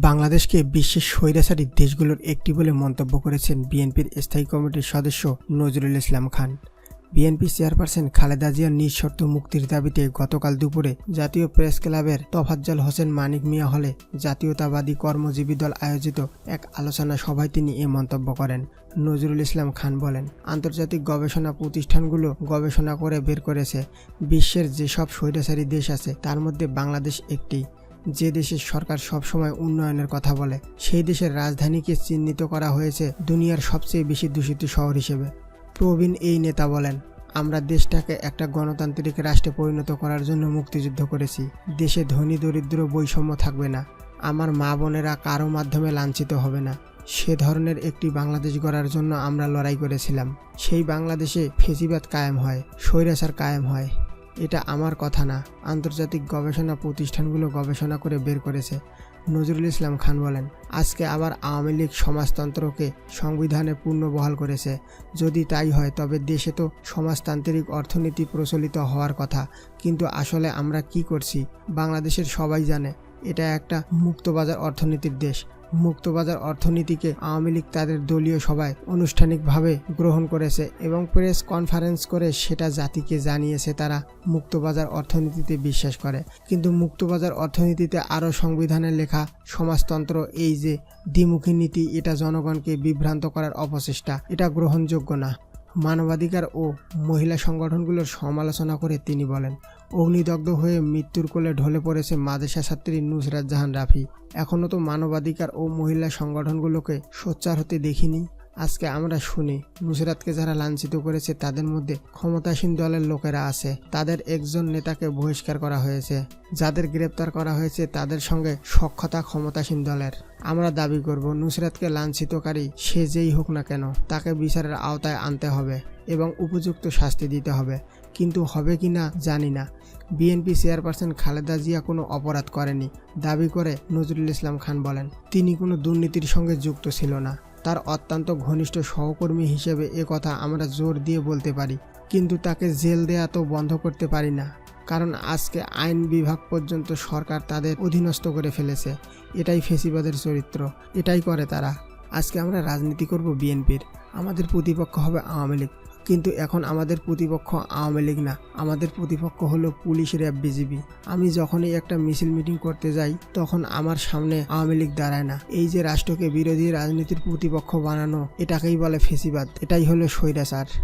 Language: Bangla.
বাংলাদেশকে বিশ্বের স্বৈরাচারী দেশগুলোর একটি বলে মন্তব্য করেছেন বিএনপির স্থায়ী কমিটির সদস্য নজরুল ইসলাম খান। বিএনপি চেয়ারপারসন খালেদা জিয়ার নিঃশর্ত মুক্তির দাবিতে গতকাল দুপুরে জাতীয় প্রেস ক্লাবের তোফাজ্জল হোসেন মানিক মিয়া হলে জাতীয়তাবাদী কর্মজীবী দল আয়োজিত এক আলোচনা সভায় তিনি এ মন্তব্য করেন। নজরুল ইসলাম খান বলেন, আন্তর্জাতিক গবেষণা প্রতিষ্ঠানগুলো গবেষণা করে বের করেছে বিশ্বের যেসব স্বৈরাচারী দেশ আছে তার মধ্যে বাংলাদেশ একটি। যে দেশের সরকার সবসময় উন্নয়নের কথা বলে সেই দেশের রাজধানীকে চিহ্নিত করা হয়েছে দুনিয়ার সবচেয়ে বেশি দূষিত শহর হিসেবে। প্রবীণ এই নেতা বলেন, আমরা দেশটাকে একটা গণতান্ত্রিক রাষ্ট্রে পরিণত করার জন্য মুক্তিযুদ্ধ করেছি। দেশে ধনী দরিদ্র বৈষম্য থাকবে না। আমার মা বোনেরা কারো মাধ্যমে লাঞ্ছিত হবে না। সে ধরনের একটি বাংলাদেশ গড়ার জন্য আমরা লড়াই করেছিলাম। সেই বাংলাদেশে ফেসিবাদ কায়েম হয়, স্বৈরাচার কায়েম হয়। এটা আমার কথা না, আন্তর্জাতিক গবেষণা প্রতিষ্ঠানগুলো গবেষণা করে বের করেছে। নজরুল ইসলাম খান বলেন, আজকে আবার আওয়ামী লীগ সমাজতন্ত্রকে সংবিধানে পুনর্বহাল করেছে। যদি তাই হয় তবে দেশে তো সমাজতান্ত্রিক অর্থনীতি প্রচলিত হওয়ার কথা, কিন্তু আসলে আমরা কি করছি বাংলাদেশের সবাই জানে। এটা একটা মুক্তবাজার অর্থনীতির দেশ। মুক্তবাজার অর্থনীতিকে আওয়ামী লীগ তাদের দলীয় সভায় আনুষ্ঠানিকভাবে গ্রহণ করেছে এবং প্রেস কনফারেন্স করে সেটা জাতিকে জানিয়েছে তারা মুক্তবাজার অর্থনীতিতে বিশ্বাস করে। কিন্তু মুক্তবাজার অর্থনীতিতে আরও সংবিধানে লেখা সমাজতন্ত্র, এই যে দ্বিমুখী নীতি, এটা জনগণকে বিভ্রান্ত করার অপচেষ্টা, এটা গ্রহণযোগ্য না। মানবাধিকার ও মহিলা সংগঠনগুলোর সমালোচনা করে তিনি বলেন, অগ্নিদগ্ধ হয়ে মৃত্যুর কোলে ঢলে পড়েছে মাদ্রাসা ছাত্রী নুসরাত জাহান রাফি। এখনও তো মানবাধিকার ও মহিলা সংগঠনগুলোকে সোচ্চার হতে দেখিনি। আজকে আমরা শুনি নুসরাতকে যারা লাঞ্ছিত করেছে তাদের মধ্যে ক্ষমতাসীন দলের লোকেরা আছে। তাদের একজন নেতাকে বহিষ্কার করা হয়েছে। যাদের গ্রেপ্তার করা হয়েছে তাদের সঙ্গে সখ্যতা ক্ষমতাসীন দলের। আমরা দাবি করব, নুসরাতকে লাঞ্ছিতকারী সে যেই হোক না কেন তাকে বিচারের আওতায় আনতে হবে এবং উপযুক্ত শাস্তি দিতে হবে। কিন্তু হবে কি না জানি না। বিএনপি চেয়ারপারসন খালেদা জিয়া কোনো অপরাধ করেনি দাবি করে নজরুল ইসলাম খান বলেন, তিনি কোনো দুর্নীতির সঙ্গে যুক্ত ছিল না। তার অত্যন্ত ঘনিষ্ঠ সহকর্মী হিসেবে এ কথা আমরা জোর দিয়ে বলতে পারি, কিন্তু তাকে জেল দেয়া তো বন্ধ করতে পারি না, কারণ আজকে আইন বিভাগ পর্যন্ত সরকার তাদের অধীনস্থ করে ফেলেছে। এটাই ফেসিবাদের চরিত্র, এটাই করে তারা। আজকে আমরা রাজনীতি করব বিএনপির, আমাদের প্রতিপক্ষ হবে আওয়ামী লীগ, কিন্তু এখন আমাদের প্রতিপক্ষ আওয়ামী লীগ না, আমাদের প্রতিপক্ষ হলো পুলিশ, র্যাব, বিজিবি। আমি যখনই একটা মিছিল মিটিং করতে যাই তখন আমার সামনে আওয়ামী লীগ দাঁড়ায় না। এই যে রাষ্ট্রকে বিরোধী রাজনীতির প্রতিপক্ষ বানানো, এটাকেই বলে ফেসিবাদ, এটাই হলো স্বৈরাচার।